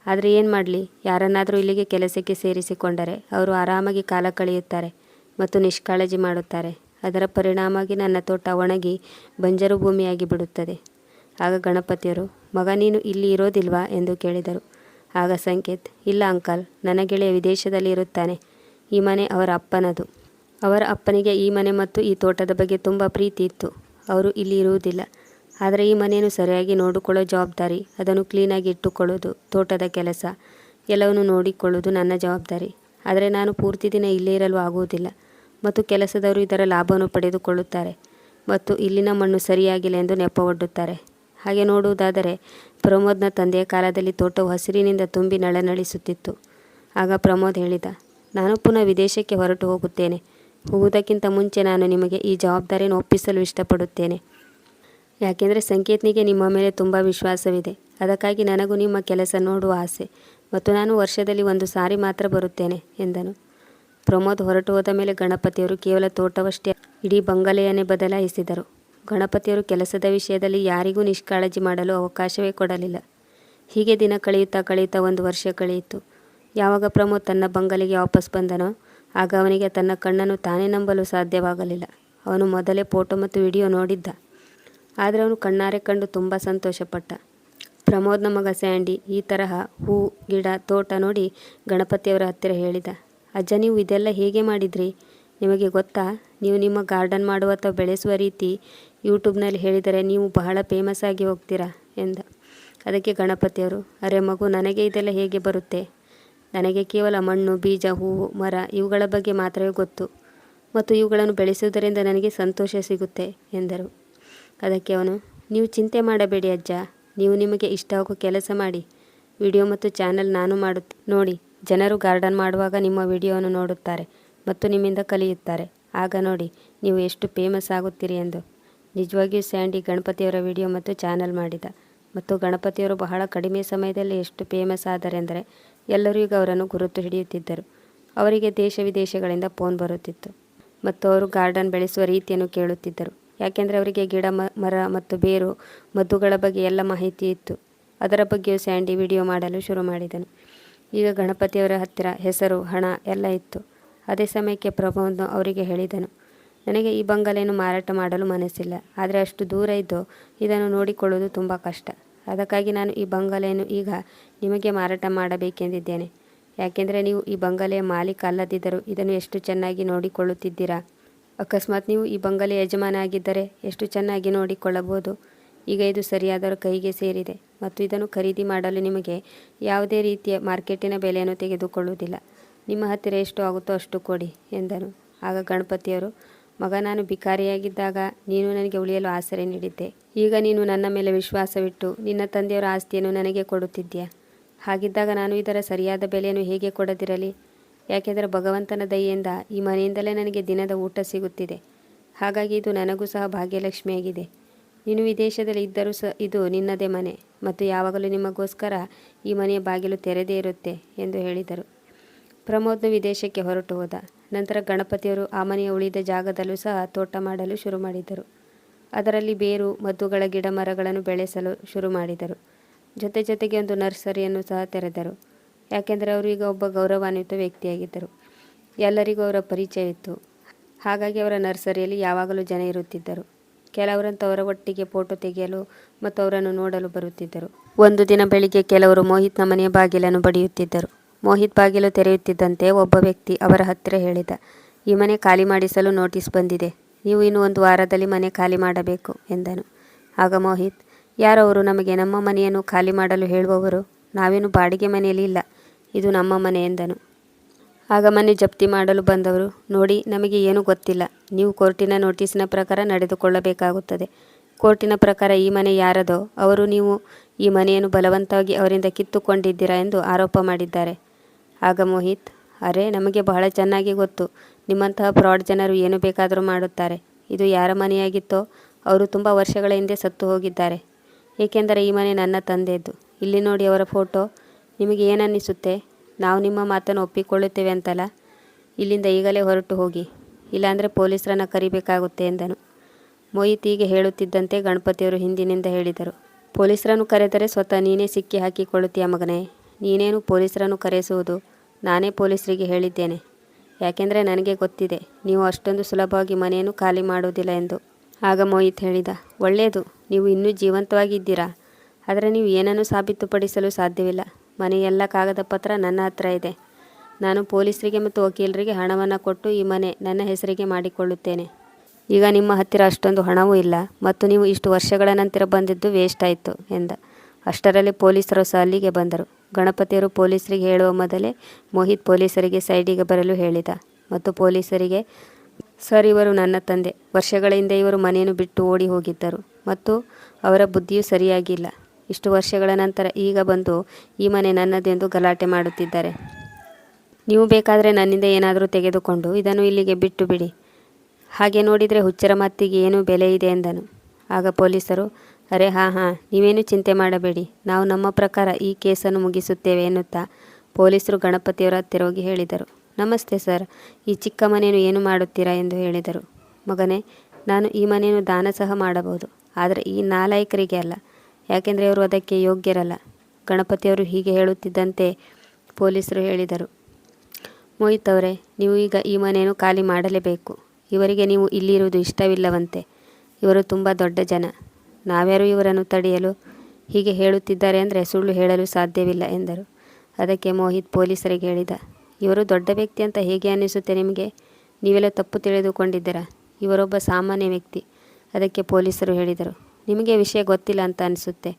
ಆದರೆ ಏನು ಮಾಡಲಿ, ಯಾರನ್ನಾದರೂ ಇಲ್ಲಿಗೆ ಕೆಲಸಕ್ಕೆ ಸೇರಿಸಿಕೊಂಡರೆ ಅವರು ಆರಾಮಾಗಿ ಕಾಲ ಕಳೆಯುತ್ತಾರೆ ಮತ್ತು ನಿಷ್ಕಾಳಜಿ ಮಾಡುತ್ತಾರೆ. ಅದರ ಪರಿಣಾಮವಾಗಿ ನನ್ನ ತೋಟ ಒಣಗಿ ಬಂಜರು ಭೂಮಿಯಾಗಿ ಬಿಡುತ್ತದೆ. ಆಗ ಗಣಪತಿಯವರು, ಮಗ ನೀನು ಇಲ್ಲಿ ಇರೋದಿಲ್ವಾ ಎಂದು ಕೇಳಿದರು. ಆಗ ಸಂಕೇತ್, ಇಲ್ಲ ಅಂಕಲ್, ನನ್ನ ಗೆಳೆಯ ವಿದೇಶದಲ್ಲಿ ಇರುತ್ತಾನೆ. ಈ ಮನೆ ಅವರ ಅಪ್ಪನದು. ಅವರ ಅಪ್ಪನಿಗೆ ಈ ಮನೆ ಮತ್ತು ಈ ತೋಟದ ಬಗ್ಗೆ ತುಂಬ ಪ್ರೀತಿ ಇತ್ತು. ಅವರು ಇಲ್ಲಿ ಇರುವುದಿಲ್ಲ. ಆದರೆ ಈ ಮನೆಯನ್ನು ಸರಿಯಾಗಿ ನೋಡಿಕೊಳ್ಳೋ ಜವಾಬ್ದಾರಿ, ಅದನ್ನು ಕ್ಲೀನಾಗಿ ಇಟ್ಟುಕೊಳ್ಳೋದು, ತೋಟದ ಕೆಲಸ ಎಲ್ಲವನ್ನು ನೋಡಿಕೊಳ್ಳೋದು ನನ್ನ ಜವಾಬ್ದಾರಿ. ಆದರೆ ನಾನು ಪೂರ್ತಿ ದಿನ ಇಲ್ಲೇ ಇರಲು ಆಗುವುದಿಲ್ಲ ಮತ್ತು ಕೆಲಸದವರು ಇದರ ಲಾಭವನ್ನು ಪಡೆದುಕೊಳ್ಳುತ್ತಾರೆ ಮತ್ತು ಇಲ್ಲಿನ ಮಣ್ಣು ಸರಿಯಾಗಿಲ್ಲ ಎಂದು ನೆಪ ಒಡ್ಡುತ್ತಾರೆ. ಹಾಗೆ ನೋಡುವುದಾದರೆ ಪ್ರಮೋದ್ನ ತಂದೆಯ ಕಾಲದಲ್ಲಿ ತೋಟವು ಹಸಿರಿನಿಂದ ತುಂಬಿ ನಳನಳಿಸುತ್ತಿತ್ತು. ಆಗ ಪ್ರಮೋದ್ ಹೇಳಿದ, ನಾನು ಪುನಃ ವಿದೇಶಕ್ಕೆ ಹೊರಟು ಹೋಗುತ್ತೇನೆ. ಹೋಗುವುದಕ್ಕಿಂತ ಮುಂಚೆ ನಾನು ನಿಮಗೆ ಈ ಜವಾಬ್ದಾರಿಯನ್ನು ಒಪ್ಪಿಸಲು ಇಷ್ಟಪಡುತ್ತೇನೆ. ಯಾಕೆಂದರೆ ಸಂಕೇತ್ನಿಗೆ ನಿಮ್ಮ ಮೇಲೆ ತುಂಬ ವಿಶ್ವಾಸವಿದೆ. ಅದಕ್ಕಾಗಿ ನನಗೂ ನಿಮ್ಮ ಕೆಲಸ ನೋಡುವ ಆಸೆ ಮತ್ತು ನಾನು ವರ್ಷದಲ್ಲಿ 1 ಸಾರಿ ಮಾತ್ರ ಬರುತ್ತೇನೆ ಎಂದನು. ಪ್ರಮೋದ್ ಹೊರಟು ಹೋದ ಮೇಲೆ ಗಣಪತಿಯವರು ಕೇವಲ ತೋಟವಷ್ಟೇ ಇಡೀ ಬಂಗಲೆಯನ್ನೇ ಬದಲಾಯಿಸಿದರು. ಗಣಪತಿಯವರು ಕೆಲಸದ ವಿಷಯದಲ್ಲಿ ಯಾರಿಗೂ ನಿಷ್ಕಾಳಜಿ ಮಾಡಲು ಅವಕಾಶವೇ ಕೊಡಲಿಲ್ಲ. ಹೀಗೆ ದಿನ ಕಳೆಯುತ್ತಾ 1 ವರ್ಷ ಕಳೆಯಿತು. ಯಾವಾಗ ಪ್ರಮೋದ್ ತನ್ನ ಬಂಗಲೆಗೆ ವಾಪಸ್ ಬಂದನೋ ಆಗ ಅವನಿಗೆ ತನ್ನ ಕಣ್ಣನ್ನು ತಾನೇ ನಂಬಲು ಸಾಧ್ಯವಾಗಲಿಲ್ಲ. ಅವನು ಮೊದಲೇ ಫೋಟೋ ಮತ್ತು ವಿಡಿಯೋ ನೋಡಿದ್ದ. ಆದರೆ ಅವನು ಕಣ್ಣಾರೆ ಕಂಡು ತುಂಬ ಸಂತೋಷಪಟ್ಟ. ಪ್ರಮೋದ್ನ ಮಗ ಸ್ಯಾಂಡಿ ಈ ತರಹ ಹೂ, ಗಿಡ, ತೋಟ ನೋಡಿ ಗಣಪತಿಯವರ ಹತ್ತಿರ ಹೇಳಿದ, ಅಜ್ಜ, ನೀವು ಇದೆಲ್ಲ ಹೇಗೆ ಮಾಡಿದ್ರಿ? ನಿಮಗೆ ಗೊತ್ತಾ, ನೀವು ನಿಮ್ಮ ಗಾರ್ಡನ್ ಮಾಡುವ ಅಥವಾ ಬೆಳೆಸುವ ರೀತಿ ಯೂಟ್ಯೂಬ್ನಲ್ಲಿ ಹೇಳಿದರೆ ನೀವು ಬಹಳ ಫೇಮಸ್ ಆಗಿ ಹೋಗ್ತೀರಾ ಎಂದ. ಅದಕ್ಕೆ ಗಣಪತಿಯವರು, ಅರೆ ಮಗು, ನನಗೆ ಇದೆಲ್ಲ ಹೇಗೆ ಬರುತ್ತೆ? ನನಗೆ ಕೇವಲ ಮಣ್ಣು, ಬೀಜ, ಹೂವು, ಮರ ಇವುಗಳ ಬಗ್ಗೆ ಮಾತ್ರವೇ ಗೊತ್ತು ಮತ್ತು ಇವುಗಳನ್ನು ಬೆಳೆಸುವುದರಿಂದ ನನಗೆ ಸಂತೋಷ ಸಿಗುತ್ತೆ ಎಂದರು. ಅದಕ್ಕೆ ಅವನು, ನೀವು ಚಿಂತೆ ಮಾಡಬೇಡಿ ಅಜ್ಜ, ನೀವು ನಿಮಗೆ ಇಷ್ಟವಾಗೋ ಕೆಲಸ ಮಾಡಿ. ವಿಡಿಯೋ ಮತ್ತು ಚಾನಲ್ ನಾನು ನೋಡಿ ಜನರು ಗಾರ್ಡನ್ ಮಾಡುವಾಗ ನಿಮ್ಮ ವಿಡಿಯೋವನ್ನು ನೋಡುತ್ತಾರೆ ಮತ್ತು ನಿಮ್ಮಿಂದ ಕಲಿಯುತ್ತಾರೆ. ಆಗ ನೋಡಿ ನೀವು ಎಷ್ಟು ಫೇಮಸ್ ಆಗುತ್ತೀರಿ ಎಂದು. ನಿಜವಾಗಿಯೂ ಸ್ಯಾಂಡಿ ಗಣಪತಿಯವರ ವಿಡಿಯೋ ಮತ್ತು ಚಾನಲ್ ಮಾಡಿದ ಮತ್ತು ಗಣಪತಿಯವರು ಬಹಳ ಕಡಿಮೆ ಸಮಯದಲ್ಲಿ ಎಷ್ಟು ಫೇಮಸ್ ಆದರೆಂದರೆ ಎಲ್ಲರೂ ಈಗ ಅವರನ್ನು ಗುರುತು ಹಿಡಿಯುತ್ತಿದ್ದರು. ಅವರಿಗೆ ದೇಶ ವಿದೇಶಗಳಿಂದ ಫೋನ್ ಬರುತ್ತಿತ್ತು ಮತ್ತು ಅವರು ಗಾರ್ಡನ್ ಬೆಳೆಸುವ ರೀತಿಯನ್ನು ಕೇಳುತ್ತಿದ್ದರು. ಯಾಕೆಂದರೆ ಅವರಿಗೆ ಗಿಡ, ಮರ ಮತ್ತು ಬೇರು, ಮದ್ದುಗಳ ಬಗ್ಗೆ ಎಲ್ಲ ಮಾಹಿತಿ ಇತ್ತು. ಅದರ ಬಗ್ಗೆಯೂ ಸ್ಯಾಂಡಿ ವಿಡಿಯೋ ಮಾಡಲು ಶುರು ಮಾಡಿದನು. ಈಗ ಗಣಪತಿಯವರ ಹತ್ತಿರ ಹೆಸರು, ಹಣ ಎಲ್ಲ ಇತ್ತು. ಅದೇ ಸಮಯಕ್ಕೆ ಪ್ರಮೋದ್ನು ಅವರಿಗೆ ಹೇಳಿದನು, ನನಗೆ ಈ ಬಂಗಲೆಯನ್ನು ಮಾರಾಟ ಮಾಡಲು ಮನಸ್ಸಿಲ್ಲ. ಆದರೆ ಅಷ್ಟು ದೂರ ಇದ್ದು ಇದನ್ನು ನೋಡಿಕೊಳ್ಳುವುದು ತುಂಬ ಕಷ್ಟ. ಅದಕ್ಕಾಗಿ ನಾನು ಈ ಬಂಗಲೆಯನ್ನು ಈಗ ನಿಮಗೆ ಮಾರಾಟ ಮಾಡಬೇಕೆಂದಿದ್ದೇನೆ. ಯಾಕೆಂದರೆ ನೀವು ಈ ಬಂಗಲೆಯ ಮಾಲೀಕ ಅಲ್ಲದಿದ್ದರೂ ಇದನ್ನು ಎಷ್ಟು ಚೆನ್ನಾಗಿ ನೋಡಿಕೊಳ್ಳುತ್ತಿದ್ದೀರಾ. ಅಕಸ್ಮಾತ್ ನೀವು ಈ ಬಂಗಲೆಯ ಯಜಮಾನ ಆಗಿದ್ದರೆ ಎಷ್ಟು ಚೆನ್ನಾಗಿ ನೋಡಿಕೊಳ್ಳಬಹುದು. ಈಗ ಇದು ಸರಿಯಾದವರ ಕೈಗೆ ಸೇರಿದೆ ಮತ್ತು ಇದನ್ನು ಖರೀದಿ ಮಾಡಲು ನಿಮಗೆ ಯಾವುದೇ ರೀತಿಯ ಮಾರ್ಕೆಟಿನ ಬೆಲೆಯನ್ನು ತೆಗೆದುಕೊಳ್ಳುವುದಿಲ್ಲ. ನಿಮ್ಮ ಹತ್ತಿರ ಎಷ್ಟು ಆಗುತ್ತೋ ಅಷ್ಟು ಕೊಡಿ ಎಂದನು. ಆಗ ಗಣಪತಿಯವರು, ಮಗ, ನಾನು ಭಿಕಾರಿಯಾಗಿದ್ದಾಗ ನೀನು ನನಗೆ ಉಳಿಯಲು ಆಸರೆ ನೀಡಿದ್ದೆ. ಈಗ ನೀನು ನನ್ನ ಮೇಲೆ ವಿಶ್ವಾಸವಿಟ್ಟು ನಿನ್ನ ತಂದೆಯವರ ಆಸ್ತಿಯನ್ನು ನನಗೆ ಕೊಡುತ್ತಿದ್ದೀಯ. ಹಾಗಿದ್ದಾಗ ನಾನು ಇದರ ಸರಿಯಾದ ಬೆಲೆಯನ್ನು ಹೇಗೆ ಕೊಡದಿರಲಿ? ಯಾಕೆಂದರೆ ಭಗವಂತನ ದಯೆಯಿಂದ ಈ ಮನೆಯಿಂದಲೇ ನನಗೆ ದಿನದ ಊಟ ಸಿಗುತ್ತಿದೆ. ಹಾಗಾಗಿ ಇದು ನನಗೂ ಸಹ ಭಾಗ್ಯಲಕ್ಷ್ಮಿಯಾಗಿದೆ. ನೀನು ವಿದೇಶದಲ್ಲಿ ಇದ್ದರೂ ಸಹ ಇದು ನಿನ್ನದೇ ಮನೆ ಮತ್ತು ಯಾವಾಗಲೂ ನಿಮಗೋಸ್ಕರ ಈ ಮನೆಯ ಬಾಗಿಲು ತೆರೆದೇ ಇರುತ್ತೆ ಎಂದು ಹೇಳಿದರು. ಪ್ರಮೋದ್ನು ವಿದೇಶಕ್ಕೆ ಹೊರಟು ಹೋದ. ನಂತರ ಗಣಪತಿಯವರು ಆ ಮನೆಯ ಉಳಿದ ಜಾಗದಲ್ಲೂ ಸಹ ತೋಟ ಮಾಡಲು ಶುರು ಮಾಡಿದರು. ಅದರಲ್ಲಿ ಬೇರು, ಮದ್ದುಗಳ ಗಿಡ, ಮರಗಳನ್ನು ಬೆಳೆಸಲು ಶುರು ಮಾಡಿದರು. ಜೊತೆಗೆ ಒಂದು ನರ್ಸರಿಯನ್ನು ಸಹ ತೆರೆದರು. ಯಾಕೆಂದರೆ ಅವರು ಈಗ ಒಬ್ಬ ಗೌರವಾನ್ವಿತ ವ್ಯಕ್ತಿಯಾಗಿದ್ದರು. ಎಲ್ಲರಿಗೂ ಅವರ ಪರಿಚಯವಿತ್ತು. ಹಾಗಾಗಿ ಅವರ ನರ್ಸರಿಯಲ್ಲಿ ಯಾವಾಗಲೂ ಜನ ಇರುತ್ತಿದ್ದರು. ಕೆಲವರಂತೂ ಅವರ ಒಟ್ಟಿಗೆ ಫೋಟೋ ತೆಗೆಯಲು ಮತ್ತು ಅವರನ್ನು ನೋಡಲು ಬರುತ್ತಿದ್ದರು. ಒಂದು ದಿನ ಬೆಳಿಗ್ಗೆ ಕೆಲವರು ಮೋಹಿತ್ನ ಮನೆಯ ಬಾಗಿಲನ್ನು ಬಡಿಯುತ್ತಿದ್ದರು. ಮೋಹಿತ್ ಬಾಗಿಲು ತೆರೆಯುತ್ತಿದ್ದಂತೆ ಒಬ್ಬ ವ್ಯಕ್ತಿ ಅವರ ಹತ್ತಿರ ಹೇಳಿದ, ಈ ಮನೆ ಖಾಲಿ ಮಾಡಿಸಲು ನೋಟಿಸ್ ಬಂದಿದೆ. ನೀವು ಇನ್ನು 1 ವಾರದಲ್ಲಿ ಮನೆ ಖಾಲಿ ಮಾಡಬೇಕು ಎಂದನು. ಆಗ ಮೋಹಿತ್, ಯಾರವರು ನಮಗೆ ನಮ್ಮ ಮನೆಯನ್ನು ಖಾಲಿ ಮಾಡಲು ಹೇಳುವವರು? ನಾವೇನು ಬಾಡಿಗೆ ಮನೆಯಲ್ಲಿ ಇಲ್ಲ, ಇದು ನಮ್ಮ ಮನೆ ಎಂದನು. ಆಗ ಮನೆ ಜಪ್ತಿ ಮಾಡಲು ಬಂದವರು, ನೋಡಿ, ನಮಗೆ ಏನೂ ಗೊತ್ತಿಲ್ಲ. ನೀವು ಕೋರ್ಟಿನ ನೋಟಿಸಿನ ಪ್ರಕಾರ ನಡೆದುಕೊಳ್ಳಬೇಕಾಗುತ್ತದೆ. ಕೋರ್ಟಿನ ಪ್ರಕಾರ ಈ ಮನೆ ಯಾರದೋ ಅವರು ನೀವು ಈ ಮನೆಯನ್ನು ಬಲವಂತವಾಗಿ ಅವರಿಂದ ಕಿತ್ತುಕೊಂಡಿದ್ದೀರಾ ಎಂದು ಆರೋಪ ಮಾಡಿದ್ದಾರೆ. ಆಗ ಮೋಹಿತ್, ಅರೆ ನಮಗೆ ಬಹಳ ಚೆನ್ನಾಗಿ ಗೊತ್ತು, ನಿಮ್ಮಂತಹ ಫ್ರಾಡ್ ಜನರು ಏನು ಬೇಕಾದರೂ ಮಾಡುತ್ತಾರೆ. ಇದು ಯಾರ ಮನೆಯಾಗಿತ್ತೋ ಅವರು ತುಂಬ ವರ್ಷಗಳ ಹಿಂದೆ ಸತ್ತು ಹೋಗಿದ್ದಾರೆ. ಏಕೆಂದರೆ ಈ ಮನೆ ನನ್ನ ತಂದೆಯದ್ದು. ಇಲ್ಲಿ ನೋಡಿ ಅವರ ಫೋಟೋ. ನಿಮಗೆ ಏನನ್ನಿಸುತ್ತೆ? ನಾವು ನಿಮ್ಮ ಮಾತನ್ನು ಒಪ್ಪಿಕೊಳ್ಳುತ್ತೇವೆ ಅಂತಲ್ಲ. ಇಲ್ಲಿಂದ ಈಗಲೇ ಹೊರಟು ಹೋಗಿ, ಇಲ್ಲಾಂದರೆ ಪೊಲೀಸರನ್ನು ಕರಿಬೇಕಾಗುತ್ತೆ ಎಂದನು. ಮೋಹಿತ್ ಹೀಗೆ ಹೇಳುತ್ತಿದ್ದಂತೆ ಗಣಪತಿಯವರು ಹಿಂದಿನಿಂದ ಹೇಳಿದರು, ಪೊಲೀಸರನ್ನು ಕರೆದರೆ ಸ್ವತಃ ನೀನೇ ಸಿಕ್ಕಿ ಹಾಕಿಕೊಳ್ಳುತ್ತೀಯ ಮಗನೇ. ನೀನೇನು ಪೊಲೀಸರನ್ನು ಕರೆಸುವುದು? ನಾನೇ ಪೊಲೀಸರಿಗೆ ಹೇಳಿದ್ದೇನೆ. ಯಾಕೆಂದರೆ ನನಗೆ ಗೊತ್ತಿದೆ ನೀವು ಅಷ್ಟೊಂದು ಸುಲಭವಾಗಿ ಮನೆಯನ್ನು ಖಾಲಿ ಮಾಡುವುದಿಲ್ಲ ಎಂದು. ಆಗ ಮೋಹಿತ್ ಹೇಳಿದ, ಒಳ್ಳೆಯದು, ನೀವು ಇನ್ನೂ ಜೀವಂತವಾಗಿದ್ದೀರಾ. ಆದರೆ ನೀವು ಏನನ್ನು ಸಾಬೀತುಪಡಿಸಲು ಸಾಧ್ಯವಿಲ್ಲ. ಮನೆಯೆಲ್ಲ ಕಾಗದ ಪತ್ರ ನನ್ನ ಹತ್ರ ಇದೆ. ನಾನು ಪೊಲೀಸರಿಗೆ ಮತ್ತು ವಕೀಲರಿಗೆ ಹಣವನ್ನು ಕೊಟ್ಟು ಈ ಮನೆ ನನ್ನ ಹೆಸರಿಗೆ ಮಾಡಿಕೊಳ್ಳುತ್ತೇನೆ. ಈಗ ನಿಮ್ಮ ಹತ್ತಿರ ಅಷ್ಟೊಂದು ಹಣವೂ ಇಲ್ಲ ಮತ್ತು ನೀವು ಇಷ್ಟು ವರ್ಷಗಳ ನಂತರ ಬಂದಿದ್ದು ವೇಸ್ಟ್ ಆಯಿತು ಎಂದ. ಅಷ್ಟರಲ್ಲಿ ಪೊಲೀಸರು ಸಹ ಅಲ್ಲಿಗೆ ಬಂದರು. ಗಣಪತಿಯವರು ಪೊಲೀಸರಿಗೆ ಹೇಳುವ ಮೊದಲೇ ಮೋಹಿತ್ ಪೊಲೀಸರಿಗೆ ಸೈಡಿಗೆ ಬರಲು ಹೇಳಿದ ಮತ್ತು ಪೊಲೀಸರಿಗೆ, ಸರ್, ಇವರು ನನ್ನ ತಂದೆ. ವರ್ಷಗಳ ಹಿಂದೆ ಇವರು ಮನೆಯನ್ನು ಬಿಟ್ಟು ಓಡಿ ಹೋಗಿದ್ದರು ಮತ್ತು ಅವರ ಬುದ್ಧಿಯೂ ಸರಿಯಾಗಿಲ್ಲ. ಇಷ್ಟು ವರ್ಷಗಳ ನಂತರ ಈಗ ಬಂದು ಈ ಮನೆ ನನ್ನದೆಂದು ಗಲಾಟೆ ಮಾಡುತ್ತಿದ್ದಾರೆ. ನೀವು ಬೇಕಾದರೆ ನನ್ನಿಂದ ಏನಾದರೂ ತೆಗೆದುಕೊಂಡು ಇದನ್ನು ಇಲ್ಲಿಗೆ ಬಿಟ್ಟು ಬಿಡಿ. ಹಾಗೆ ನೋಡಿದರೆ ಹುಚ್ಚರ ಮಾತಿಗೆ ಏನೂ ಬೆಲೆ ಇದೆ ಎಂದನು. ಆಗ ಪೊಲೀಸರು, ಅರೆ ಹಾಂ, ನೀವೇನು ಚಿಂತೆ ಮಾಡಬೇಡಿ, ನಾವು ನಮ್ಮ ಪ್ರಕಾರ ಈ ಕೇಸನ್ನು ಮುಗಿಸುತ್ತೇವೆ ಎನ್ನುತ್ತಾ ಪೊಲೀಸರು ಗಣಪತಿಯವರ ಹತ್ತಿರ ಹೋಗಿ ಹೇಳಿದರು. ನಮಸ್ತೆ ಸರ್, ಈ ಚಿಕ್ಕ ಮನೆಯನ್ನು ಏನು ಮಾಡುತ್ತೀರಾ ಎಂದು ಹೇಳಿದರು. ಮಗನೇ, ನಾನು ಈ ಮನೆಯನ್ನು ದಾನ ಸಹ ಮಾಡಬಹುದು, ಆದರೆ ಈ ನಾಲಾಯಕರಿಗೆ ಅಲ್ಲ, ಯಾಕೆಂದರೆ ಅವರು ಅದಕ್ಕೆ ಯೋಗ್ಯರಲ್ಲ. ಗಣಪತಿಯವರು ಹೀಗೆ ಹೇಳುತ್ತಿದ್ದಂತೆ ಪೊಲೀಸರು ಹೇಳಿದರು, ಮೋಹಿತ್ ಅವರೇ, ನೀವು ಈಗ ಈ ಮನೆಯನ್ನು ಖಾಲಿ ಮಾಡಲೇಬೇಕು. ಇವರಿಗೆ ನೀವು ಇಲ್ಲಿರುವುದು ಇಷ್ಟವಿಲ್ಲವಂತೆ. ಇವರು ತುಂಬ ದೊಡ್ಡ ಜನ. ನಾವ್ಯಾರು ಇವರನ್ನು ತಡೆಯಲು? ಹೀಗೆ ಹೇಳುತ್ತಿದ್ದಾರೆ ಅಂದರೆ ಸುಳ್ಳು ಹೇಳಲು ಸಾಧ್ಯವಿಲ್ಲ ಎಂದರು. ಅದಕ್ಕೆ ಮೋಹಿತ್ ಪೊಲೀಸರಿಗೆ ಹೇಳಿದ, ಇವರು ದೊಡ್ಡ ವ್ಯಕ್ತಿ ಅಂತ ಹೇಗೆ ಅನ್ನಿಸುತ್ತೆ ನಿಮಗೆ? ನೀವೆಲ್ಲ ತಪ್ಪು ತಿಳಿದುಕೊಂಡಿದ್ದೀರಾ. ಇವರೊಬ್ಬ ಸಾಮಾನ್ಯ ವ್ಯಕ್ತಿ. ಅದಕ್ಕೆ ಪೊಲೀಸರು ಹೇಳಿದರು, ನಿಮಗೆ ವಿಷಯ ಗೊತ್ತಿಲ್ಲ ಅಂತ ಅನಿಸುತ್ತೆ.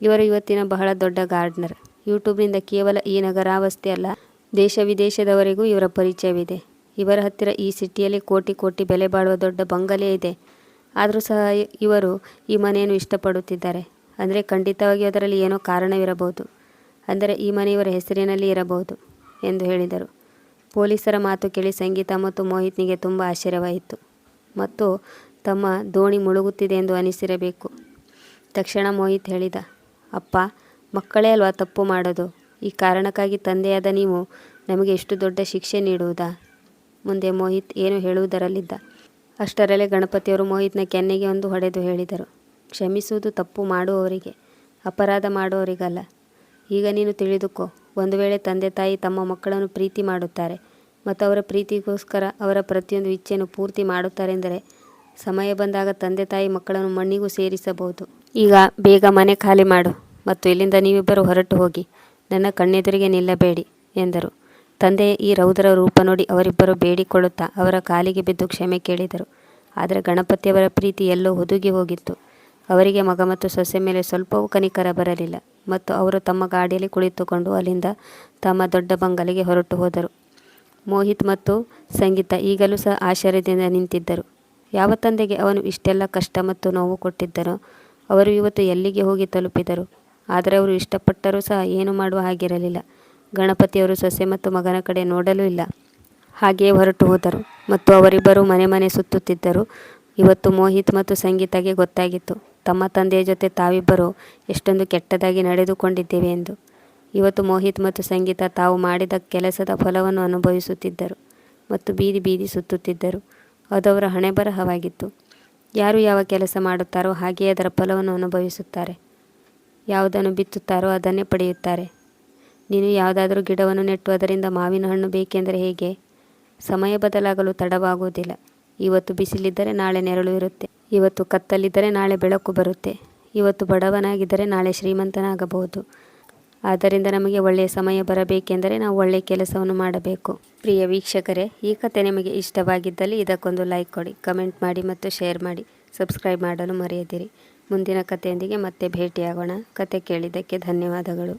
ಇವರು ಇವತ್ತಿನ ಬಹಳ ದೊಡ್ಡ ಗಾರ್ಡ್ನರ್. ಯೂಟ್ಯೂಬ್ನಿಂದ ಕೇವಲ ಈ ನಗರಾವಸ್ಥೆ ಅಲ್ಲ, ದೇಶ ವಿದೇಶದವರೆಗೂ ಇವರ ಪರಿಚಯವಿದೆ. ಇವರ ಹತ್ತಿರ ಈ ಸಿಟಿಯಲ್ಲಿ ಕೋಟಿ ಕೋಟಿ ಬೆಲೆ ಬಾಳುವ ದೊಡ್ಡ ಬಂಗಲೆ ಇದೆ. ಆದರೂ ಸಹ ಇವರು ಈ ಮನೆಯನ್ನು ಇಷ್ಟಪಡುತ್ತಿದ್ದಾರೆ. ಅಂದರೆ ಖಂಡಿತವಾಗಿ ಅದರಲ್ಲಿ ಏನೋ ಕಾರಣವಿರಬಹುದು. ಅಂದರೆ ಈ ಮನೆ ಇವರ ಹೆಸರಿನಲ್ಲಿ ಇರಬಹುದು ಎಂದು ಹೇಳಿದರು. ಪೊಲೀಸರ ಮಾತು ಕೇಳಿ ಸಂಗೀತ ಮತ್ತು ಮೋಹಿತ್ನಿಗೆ ತುಂಬ ಆಶ್ಚರ್ಯವಾಯಿತು ಮತ್ತು ತಮ್ಮ ದೋಣಿ ಮುಳುಗುತ್ತಿದೆ ಎಂದು ಅನಿಸಿರಬೇಕು. ತಕ್ಷಣ ಮೋಹಿತ್ ಹೇಳಿದ, ಅಪ್ಪ, ಮಕ್ಕಳೇ ಅಲ್ವಾ ತಪ್ಪು ಮಾಡೋದು. ಈ ಕಾರಣಕ್ಕಾಗಿ ತಂದೆಯಾದ ನೀವು ನಮಗೆ ಇಷ್ಟು ದೊಡ್ಡ ಶಿಕ್ಷೆ ನೀಡುವುದಾ? ಮುಂದೆ ಮೋಹಿತ್ ಏನು ಹೇಳುವುದರಲ್ಲಿದ್ದ. ಅಷ್ಟರಲ್ಲೇ ಗಣಪತಿಯವರು ಮೋಹಿತ್ನ ಕೆನ್ನೆಗೆ ಒಂದು ಹೊಡೆದು ಹೇಳಿದರು, ಕ್ಷಮಿಸುವುದು ತಪ್ಪು ಮಾಡುವವರಿಗೆ, ಅಪರಾಧ ಮಾಡುವವರಿಗಲ್ಲ. ಈಗ ನೀನು ತಿಳಿದುಕೋ, ಒಂದು ವೇಳೆ ತಂದೆ ತಾಯಿ ತಮ್ಮ ಮಕ್ಕಳನ್ನು ಪ್ರೀತಿ ಮಾಡುತ್ತಾರೆ ಮತ್ತು ಅವರ ಪ್ರೀತಿಗೋಸ್ಕರ ಅವರ ಪ್ರತಿಯೊಂದು ಇಚ್ಛೆಯನ್ನು ಪೂರ್ತಿ ಮಾಡುತ್ತಾರೆಂದರೆ ಸಮಯ ಬಂದಾಗ ತಂದೆ ತಾಯಿ ಮಕ್ಕಳನ್ನು ಮಣ್ಣಿಗೂ ಸೇರಿಸಬಹುದು. ಈಗ ಬೇಗ ಮನೆ ಖಾಲಿ ಮಾಡು ಮತ್ತು ಇಲ್ಲಿಂದ ನೀವಿಬ್ಬರು ಹೊರಟು ಹೋಗಿ. ನನ್ನ ಕಣ್ಣೆದುರಿಗೆ ನಿಲ್ಲಬೇಡಿ ಎಂದರು. ತಂದೆಯ ಈ ರೌದ್ರ ರೂಪ ನೋಡಿ ಅವರಿಬ್ಬರು ಬೇಡಿಕೊಳ್ಳುತ್ತಾ ಅವರ ಕಾಲಿಗೆ ಬಿದ್ದು ಕ್ಷಮೆ ಕೇಳಿದರು. ಆದರೆ ಗಣಪತಿಯವರ ಪ್ರೀತಿ ಎಲ್ಲೋ ಹುದುಗಿ ಹೋಗಿತ್ತು. ಅವರಿಗೆ ಮಗ ಮತ್ತು ಸೊಸೆ ಮೇಲೆ ಸ್ವಲ್ಪವೂ ಕನಿಕರ ಬರಲಿಲ್ಲ ಮತ್ತು ಅವರು ತಮ್ಮ ಗಾಡಿಯಲ್ಲಿ ಕುಳಿತುಕೊಂಡು ಅಲ್ಲಿಂದ ತಮ್ಮ ದೊಡ್ಡ ಬಂಗಲೆಗೆ ಹೊರಟು ಹೋದರು. ಮೋಹಿತ್ ಮತ್ತು ಸಂಗೀತ ಈಗಲೂ ಸಹ ಆಶ್ಚರ್ಯದಿಂದ ನಿಂತಿದ್ದರು. ಯಾವ ತಂದೆಗೆ ಅವನು ಇಷ್ಟೆಲ್ಲ ಕಷ್ಟ ಮತ್ತು ನೋವು ಕೊಟ್ಟಿದ್ದನೋ ಅವರು ಇವತ್ತು ಎಲ್ಲಿಗೆ ಹೋಗಿ ತಲುಪಿದರು. ಆದರೆ ಅವರು ಇಷ್ಟಪಟ್ಟರೂ ಸಹ ಏನು ಮಾಡುವ ಹಾಗಿರಲಿಲ್ಲ. ಗಣಪತಿಯವರು ಸೊಸೆ ಮತ್ತು ಮಗನ ಕಡೆ ನೋಡಲೂ ಇಲ್ಲ. ಹಾಗೆಯೇ ಹೊರಟು ಹೋದರು ಮತ್ತು ಅವರಿಬ್ಬರು ಮನೆ ಮನೆ ಸುತ್ತುತ್ತಿದ್ದರು. ಇವತ್ತು ಮೋಹಿತ್ ಮತ್ತು ಸಂಗೀತಗೆ ಗೊತ್ತಾಗಿತ್ತು ತಮ್ಮ ತಂದೆಯ ಜೊತೆ ತಾವಿಬ್ಬರು ಎಷ್ಟೊಂದು ಕೆಟ್ಟದಾಗಿ ನಡೆದುಕೊಂಡಿದ್ದೇವೆ ಎಂದು. ಇವತ್ತು ಮೋಹಿತ್ ಮತ್ತು ಸಂಗೀತ ತಾವು ಮಾಡಿದ ಕೆಲಸದ ಫಲವನ್ನು ಅನುಭವಿಸುತ್ತಿದ್ದರು ಮತ್ತು ಬೀದಿ ಬೀದಿ ಸುತ್ತುತ್ತಿದ್ದರು. ಅದು ಅವರ ಹಣೆಬರಹವಾಗಿತ್ತು. ಯಾರು ಯಾವ ಕೆಲಸ ಮಾಡುತ್ತಾರೋ ಹಾಗೆಯೇ ಅದರ ಫಲವನ್ನು ಅನುಭವಿಸುತ್ತಾರೆ. ಯಾವುದನ್ನು ಬಿತ್ತುತ್ತಾರೋ ಅದನ್ನೇ ಪಡೆಯುತ್ತಾರೆ. ನೀನು ಯಾವುದಾದರೂ ಗಿಡವನ್ನು ನೆಟ್ಟು ಅದರಿಂದ ಮಾವಿನ ಹಣ್ಣು ಬೇಕೆಂದರೆ ಹೇಗೆ? ಸಮಯ ಬದಲಾಗಲು ತಡವಾಗುವುದಿಲ್ಲ. ಇವತ್ತು ಬಿಸಿಲಿದ್ದರೆ ನಾಳೆ ನೆರಳು ಇರುತ್ತೆ. ಇವತ್ತು ಕತ್ತಲಿದ್ದರೆ ನಾಳೆ ಬೆಳಕು ಬರುತ್ತೆ. ಇವತ್ತು ಬಡವನಾಗಿದ್ದರೆ ನಾಳೆ ಶ್ರೀಮಂತನಾಗಬಹುದು. ಆದ್ದರಿಂದ ನಮಗೆ ಒಳ್ಳೆಯ ಸಮಯ ಬರಬೇಕೆಂದರೆ ನಾವು ಒಳ್ಳೆಯ ಕೆಲಸವನ್ನು ಮಾಡಬೇಕು. ಪ್ರಿಯ ವೀಕ್ಷಕರೇ, ಈ ಕತೆ ನಿಮಗೆ ಇಷ್ಟವಾಗಿದ್ದಲ್ಲಿ ಇದಕ್ಕೊಂದು ಲೈಕ್ ಕೊಡಿ, ಕಮೆಂಟ್ ಮಾಡಿ ಮತ್ತು ಶೇರ್ ಮಾಡಿ. ಸಬ್ಸ್ಕ್ರೈಬ್ ಮಾಡಲು ಮರೆಯದಿರಿ. ಮುಂದಿನ ಕಥೆಯೊಂದಿಗೆ ಮತ್ತೆ ಭೇಟಿಯಾಗೋಣ. ಕತೆ ಕೇಳಿದ್ದಕ್ಕೆ ಧನ್ಯವಾದಗಳು.